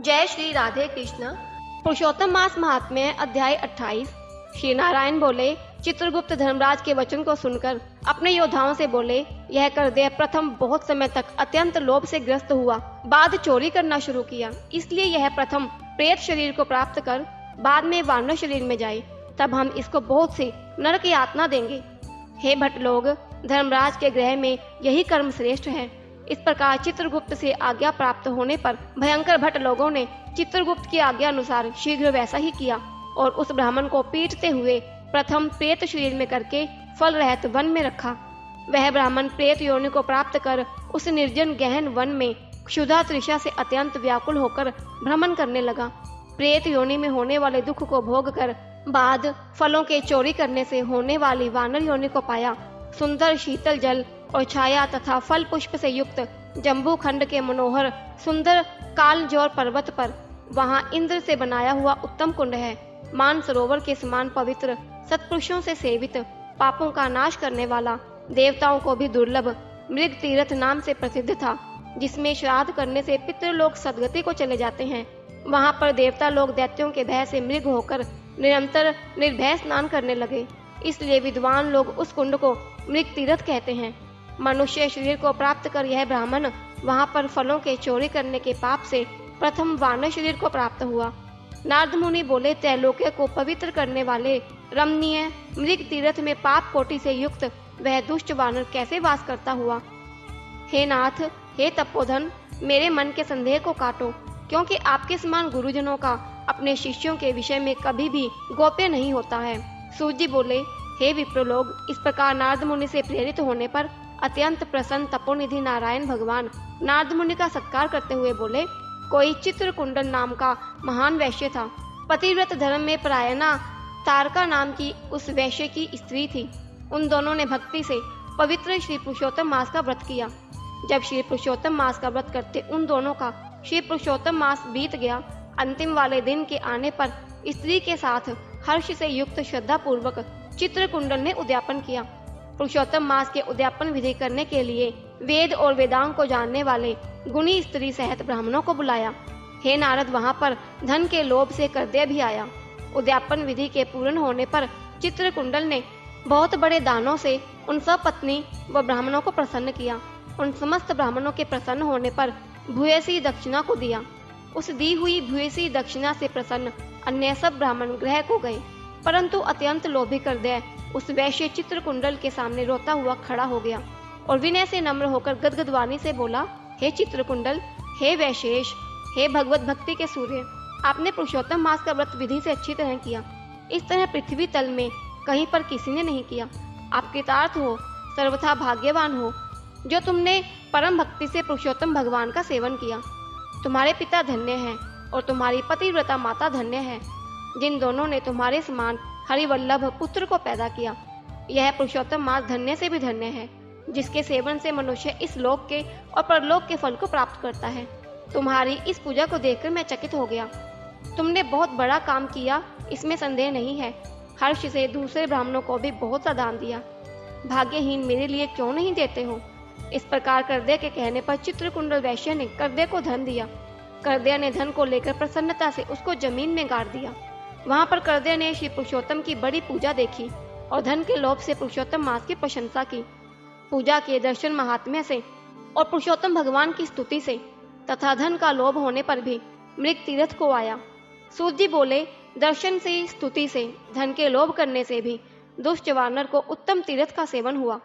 जय श्री राधे कृष्ण। पुरुषोत्तम मास महात्म्य अध्याय 28। श्री नारायण बोले, चित्रगुप्त धर्मराज के वचन को सुनकर अपने योद्धाओं से बोले, यह करदे प्रथम बहुत समय तक अत्यंत लोभ से ग्रस्त हुआ, बाद चोरी करना शुरू किया। इसलिए यह प्रथम प्रेत शरीर को प्राप्त कर बाद में वानर शरीर में जाए, तब हम इसको बहुत सी नरक यातना देंगे। हे भट्ट लोग, धर्मराज के गृह में यही कर्म श्रेष्ठ है। इस प्रकार चित्रगुप्त से आज्ञा प्राप्त होने पर भयंकर भट्ट लोगों ने चित्रगुप्त की आज्ञा अनुसार शीघ्र वैसा ही किया और उस ब्राह्मण को पीटते हुए प्रथम प्रेत शरीर में करके फल रहित वन में रखा। वह ब्राह्मण प्रेत योनि को प्राप्त कर उस निर्जन गहन वन में क्षुधा तृषा से अत्यंत व्याकुल होकर भ्रमण करने लगा। प्रेत योनि में होने वाले दुख को भोग कर बाद फलों के चोरी करने से होने वाली वानर योनि को पाया। सुंदर शीतल जल और छाया तथा फल पुष्प से युक्त जम्बू खंड के मनोहर सुंदर कालजोर पर्वत पर वहां इंद्र से बनाया हुआ उत्तम कुंड है। मान सरोवर के समान पवित्र, सत्पुरुषों से सेवित, पापों का नाश करने वाला, देवताओं को भी दुर्लभ मृग तीर्थ नाम से प्रसिद्ध था, जिसमें श्राद्ध करने से पितृलोक सदगति को चले जाते हैं। वहां पर देवता लोग दैत्यों के भय से मृग होकर निरंतर निर्भय स्नान करने लगे। इसलिए विद्वान लोग उस कुंड को मृग तीर्थ कहते हैं। मनुष्य शरीर को प्राप्त कर यह ब्राह्मण वहां पर फलों के चोरी करने के पाप से प्रथम वानर शरीर को प्राप्त हुआ। नारद मुनि बोले, त्रैलोक्य को पवित्र करने वाले रमणीय मृग तीर्थ में पाप कोटि से युक्त वह दुष्ट वानर कैसे वास करता हुआ? हे नाथ, हे तपोधन, मेरे मन के संदेह को काटो, क्योंकि आपके समान गुरुजनों का अपने शिष्यों के विषय में कभी भी गोप्य नहीं होता है। सूत जी बोले, हे विप्रलोग, इस प्रकार नारद मुनि से प्रेरित होने पर अत्यंत प्रसन्न तपोनिधि नारायण भगवान नारद मुनि का सत्कार करते हुए बोले, कोई चित्रकुंडल नाम का महान वैश्य था। पतिव्रत धर्म में परायणा तारका नाम की उस वैश्य की स्त्री थी। उन दोनों ने भक्ति से पवित्र श्री पुरुषोत्तम मास का व्रत किया। जब श्री पुरुषोत्तम मास का व्रत करते उन दोनों का श्री पुरुषोत्तम मास बीत गया, अंतिम वाले दिन के आने पर स्त्री के साथ हर्ष से युक्त श्रद्धा पूर्वक चित्रकुंडल ने उद्यापन किया। पुरुषोत्तम मास के उद्यापन विधि करने के लिए वेद और वेदांग को जानने वाले गुणी स्त्री सहित ब्राह्मणों को बुलाया। हे नारद, वहां पर धन के लोभ से करदे भी आया। उद्यापन विधि के पूर्ण होने पर चित्रकुंडल ने बहुत बड़े दानों से उन सब पत्नी व ब्राह्मणों को प्रसन्न किया। उन समस्त ब्राह्मणों के प्रसन्न होने पर भूयसी दक्षिणा को दिया। उस दी हुई भूयसी दक्षिणा से प्रसन्न अन्य सब ब्राह्मण गृह को गए, परंतु अत्यंत लोभी करदे उस वैश्य चित्रकुंडल के सामने रोता हुआ खड़ा हो गया और विनय से नम्र होकर गदगद वाणी से बोला, हे चित्रकुंडल, हे वैशेष, हे भगवत भक्ति के सूर्य, आपने पुरुषोत्तम मास का व्रत विधि से अच्छी तरह किया। इस तरह पृथ्वी तल में कहीं पर किसी ने नहीं किया। आप कृतार्थ हो, सर्वथा भाग्यवान हो, जो तुमने परम भक्ति से पुरुषोत्तम भगवान का सेवन किया। तुम्हारे पिता धन्य हैं और तुम्हारी पतिव्रता माता धन्य है, जिन दोनों ने तुम्हारे समान हरिवल्लभ पुत्र को पैदा किया। यह पुरुषोत्तम मास धन्य से भी धन्य है, जिसके सेवन से मनुष्य इस लोक के और परलोक के फल को प्राप्त करता है। तुम्हारी इस पूजा को देखकर मैं चकित हो गया। तुमने बहुत बड़ा काम किया, इसमें संदेह नहीं है। हर्ष से दूसरे ब्राह्मणों को भी बहुत सा दान दिया। भाग्यहीन मेरे लिए क्यों नहीं देते हो? इस प्रकार करदे के कहने पर चित्रकुंडल वैश्य ने करदे को धन दिया। करदे ने धन को लेकर प्रसन्नता से उसको जमीन में गाड़ दिया। वहां पर करदे ने श्री पुरुषोत्तम की बड़ी पूजा देखी और धन के लोभ से पुरुषोत्तम मास की प्रशंसा की। पूजा के दर्शन महात्म्य से और पुरुषोत्तम भगवान की स्तुति से तथा धन का लोभ होने पर भी मृग तीर्थ को आया। सूत जी बोले, दर्शन से, स्तुति से, धन के लोभ करने से भी दुष्ट वानर को उत्तम तीर्थ का सेवन हुआ।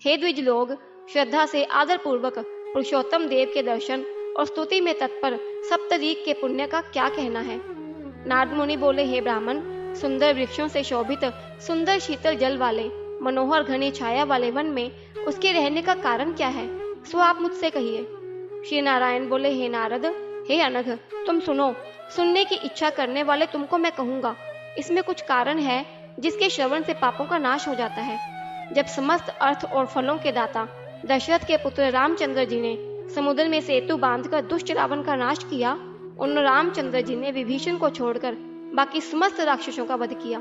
हे द्विज लोग, श्रद्धा से आदर पूर्वक पुरुषोत्तम देव के दर्शन और स्तुति में तत्पर सप्तरीक के पुण्य का क्या कहना है? नारद मुनि बोले, हे ब्राह्मण, सुंदर वृक्षों से शोभित, सुंदर शीतल जल वाले, मनोहर घनी छाया वाले वन में उसके रहने का कारण क्या है, सो आप मुझसे कहिए। श्री नारायण बोले, हे नारद, हे अनघ, तुम सुनो। सुनने की इच्छा करने वाले तुमको मैं कहूँगा। इसमें कुछ कारण है जिसके श्रवण से पापों का नाश हो जाता है। जब समस्त अर्थ और फलों के दाता दशरथ के पुत्र रामचंद्र जी ने समुद्र में सेतु बांधकर दुष्ट रावण का नाश किया, उन रामचंद्र जी ने विभीषण को छोड़कर बाकी समस्त राक्षसों का वध किया,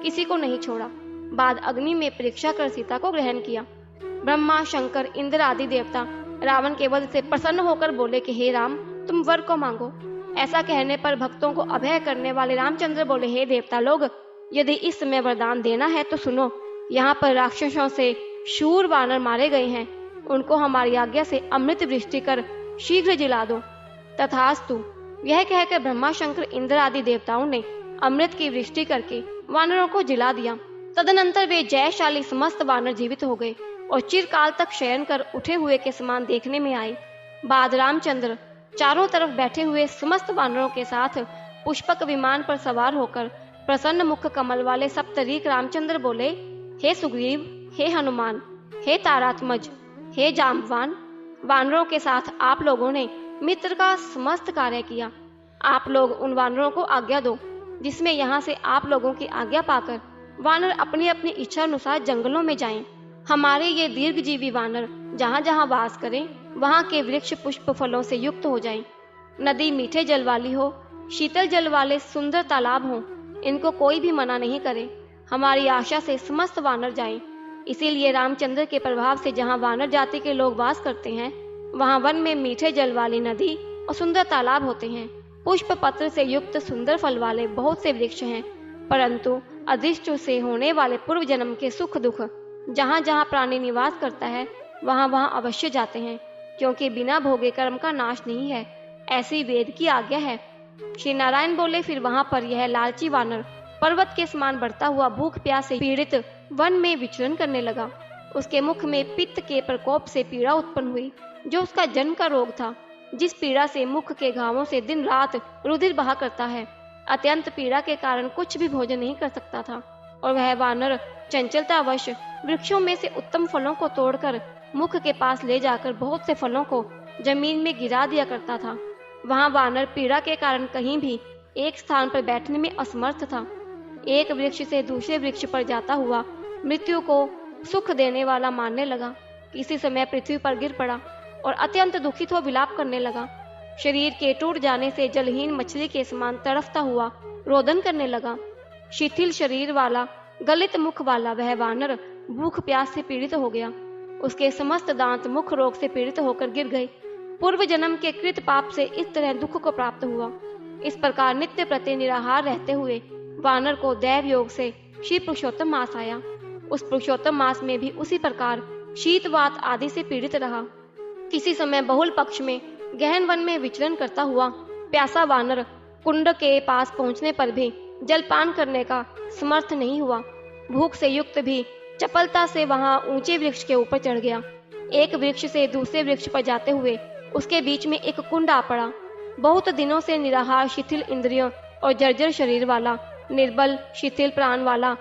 किसी को नहीं छोड़ा। बाद अग्नि में परीक्षा कर सीता को ग्रहण किया। ब्रह्मा, शंकर, इंद्र आदि देवता रावण के वध से प्रसन्न होकर बोले कि हे राम, तुम वर को मांगो। ऐसा कहने पर भक्तों को अभय करने वाले रामचंद्र बोले, हे देवता लोग, यदि इस समय वरदान देना है तो सुनो। यहाँ पर राक्षसों से शूर वानर मारे गए हैं, उनको हमारी आज्ञा से अमृत वृष्टि कर शीघ्र जिला दो। तथास्तु। यह कहकर ब्रह्मा, शंकर, इंद्र आदि देवताओं ने अमृत की वृष्टि करके वानरों को जिला दिया। तदनंतर वे जयशाली समस्त वानर जीवित हो गए और चिरकाल तक शयन कर उठे हुए के समान देखने में आए। बाद रामचंद्र चारों तरफ बैठे हुए समस्त वानरों के साथ पुष्पक विमान पर सवार होकर प्रसन्न मुख कमल वाले सप्तरीक रामचंद्र बोले, हे सुग्रीव, हे हनुमान, हे तारात्मज, हे जाम्बवान, वानरों के साथ आप लोगों ने मित्र का समस्त कार्य किया। आप लोग उन वानरों को आज्ञा दो जिसमें यहाँ से आप लोगों की आज्ञा पाकर वानर अपनी अपनी इच्छा अनुसार जंगलों में जाएं। हमारे ये दीर्घजीवी वानर जहाँ जहाँ वास करें, वहाँ के वृक्ष पुष्प फलों से युक्त हो जाएं। नदी मीठे जल वाली हो, शीतल जल वाले सुंदर तालाब हों, इनको कोई भी मना नहीं करे। हमारी आशा से समस्त वानर जाएं। इसीलिए रामचंद्र के प्रभाव से जहाँ वानर जाति के लोग वास करते हैं, वहाँ वन में मीठे जल वाली नदी और सुंदर तालाब होते हैं। पुष्प पत्र से युक्त सुंदर फल वाले बहुत से वृक्ष हैं, परंतु अदृष्ट से होने वाले पूर्व जन्म के सुख दुख जहाँ जहाँ प्राणी निवास करता है, वहाँ वहाँ अवश्य जाते हैं, क्योंकि बिना भोगे कर्म का नाश नहीं है, ऐसी वेद की आज्ञा है। श्री नारायण बोले, फिर वहाँ पर यह लालची वानर पर्वत के समान बढ़ता हुआ भूख प्यास से पीड़ित वन में विचरण करने लगा। उसके मुख में पित्त के प्रकोप से पीड़ा उत्पन्न हुई, जो उसका जन्म का रोग था, जिस पीड़ा से मुख के घावों से दिन रात रुधिर बहा करता है। अत्यंत पीड़ा के कारण कुछ भी भोजन नहीं कर सकता था, और वह वानर चंचलतावश वृक्षों में से उत्तम फलों को तोड़कर मुख के पास ले जाकर बहुत से फलों को जमीन में गिरा दिया करता था। वहाँ वानर पीड़ा के कारण कहीं भी एक स्थान पर बैठने में असमर्थ था। एक वृक्ष से दूसरे वृक्ष पर जाता हुआ मृत्यु को सुख देने वाला मानने लगा। किसी समय पृथ्वी पर गिर पड़ा और अत्यंत दुखित हो विलाप करने लगा। शरीर के टूट जाने से जलहीन मछली के समान तड़फता हुआ रोदन करने लगा। शिथिल शरीर वाला, गलित मुख वाला वह वानर भूख प्यास से पीड़ित हो गया। उसके समस्त दांत मुख रोग से पीड़ित होकर गिर गए। पूर्व जन्म के कृत पाप से इस तरह दुख को प्राप्त हुआ। इस प्रकार नित्य प्रति निराहार रहते हुए वानर को दैव योग से श्री पुरुषोत्तम मास आया। उस पुरुषोत्तम मास में भी उसी प्रकार शीतवात आदि से पीड़ित रहा। किसी समय बहुल पक्ष में गहन वन में विचरण करता हुआ प्यासा वानर कुंड के पास पहुंचने पर भी जलपान करने का समर्थ नहीं हुआ। भूख से युक्त भी चपलता से वहां ऊंचे वृक्ष के ऊपर चढ़ गया। एक वृक्ष से दूसरे वृक्ष पर जाते हुए उसके बीच में एक कुंड आ पड़ा। बहुत दिनों से निराहार, शिथिल इंद्रियों और जर्जर शरीर वाला, निर्बल शिथिल प्राण वाला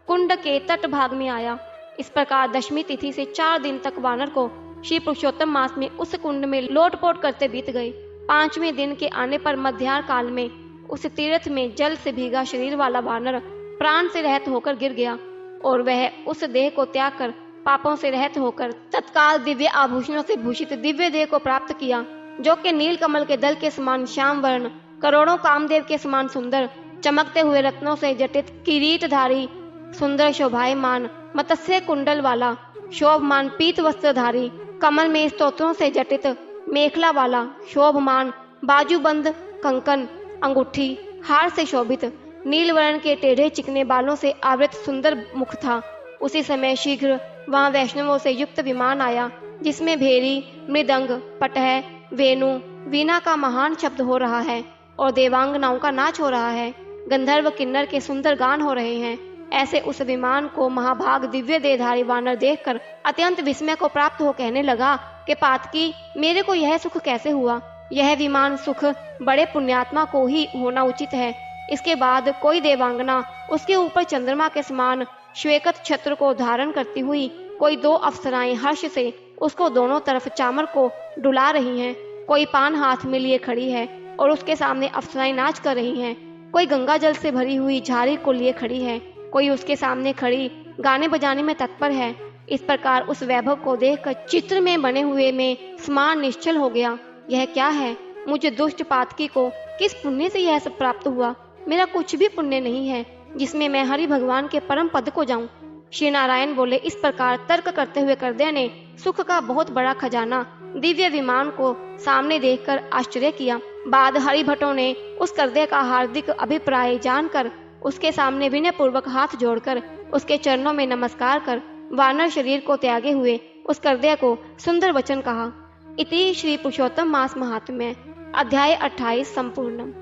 कुंड के तट भाग में आया। इस प्रकार दशमी तिथि से 4 दिन तक वानर को श्री पुरुषोत्तम मास में उस कुंड में लोटपोट करते बीत गए। 5वें दिन के आने पर मध्याह्न काल में उस तीर्थ में जल से भीगा शरीर वाला वानर प्राण से रहित होकर गिर गया, और वह उस देह को त्याग कर पापों से रहित होकर तत्काल दिव्य आभूषणों से भूषित दिव्य देह को प्राप्त किया, जो कि नील कमल के दल के समान श्याम वर्ण, करोड़ों कामदेव के समान सुंदर, चमकते हुए रत्नों से जटित किरीटधारी, सुंदर शोभायमान मत्स्य कुंडल वाला, शोभमान पीत वस्त्रधारी, कमल में स्तोत्रों से जटित मेखला वाला, शोभमान बाजूबंद कंकन अंगूठी हार से शोभित, नील वर्ण के टेढ़े चिकने बालों से आवृत सुंदर मुख था। उसी समय शीघ्र वहां वैष्णवों से युक्त विमान आया, जिसमें भेरी, मृदंग, पटह, वेणु, वीणा का महान शब्द हो रहा है और देवांगनाओं का नाच हो रहा है। गंधर्व किन्नर के सुंदर गान हो रहे हैं। ऐसे उस विमान को महाभाग दिव्य देहधारी वानर देखकर अत्यंत विस्मय को प्राप्त हो कहने लगा कि पातकी, मेरे को यह सुख कैसे हुआ? यह विमान सुख बड़े पुण्यात्मा को ही होना उचित है। इसके बाद कोई देवांगना उसके ऊपर चंद्रमा के समान श्वेत छत्र को धारण करती हुई कोई 2 अप्सराएं हर्ष से उसको दोनों तरफ चामर को डुला रही हैं। कोई पान हाथ में लिए खड़ी है और उसके सामने अप्सराएं नाच कर रही हैं। कोई गंगा जल से भरी हुई झाड़ी को लिए खड़ी है, कोई उसके सामने खड़ी गाने बजाने में तत्पर है। इस प्रकार उस वैभव को देखकर चित्र में बने हुए में समान निश्चल हो गया। यह क्या है? मुझे दुष्ट पातकी को किस पुण्य से यह सब प्राप्त हुआ? मेरा कुछ भी पुण्य नहीं है जिसमें मैं हरि भगवान के परम पद को जाऊं। श्री नारायण बोले। इस प्रकार तर्क करते हुए करदे ने सुख का बहुत बड़ा खजाना दिव्य विमान को सामने देखकर आश्चर्य किया। बाद हरिभटों ने उस कर्दय का हार्दिक अभिप्राय जानकर उसके सामने विनय पूर्वक हाथ जोड़कर उसके चरणों में नमस्कार कर वानर शरीर को त्यागे हुए उस कर्दय को सुंदर वचन कहा। इति श्री पुरुषोत्तम मास महात्म्य अध्याय 28 संपूर्णम।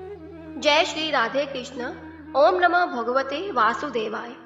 जय श्री राधे कृष्ण। ओम नमः भगवते वासुदेवाय।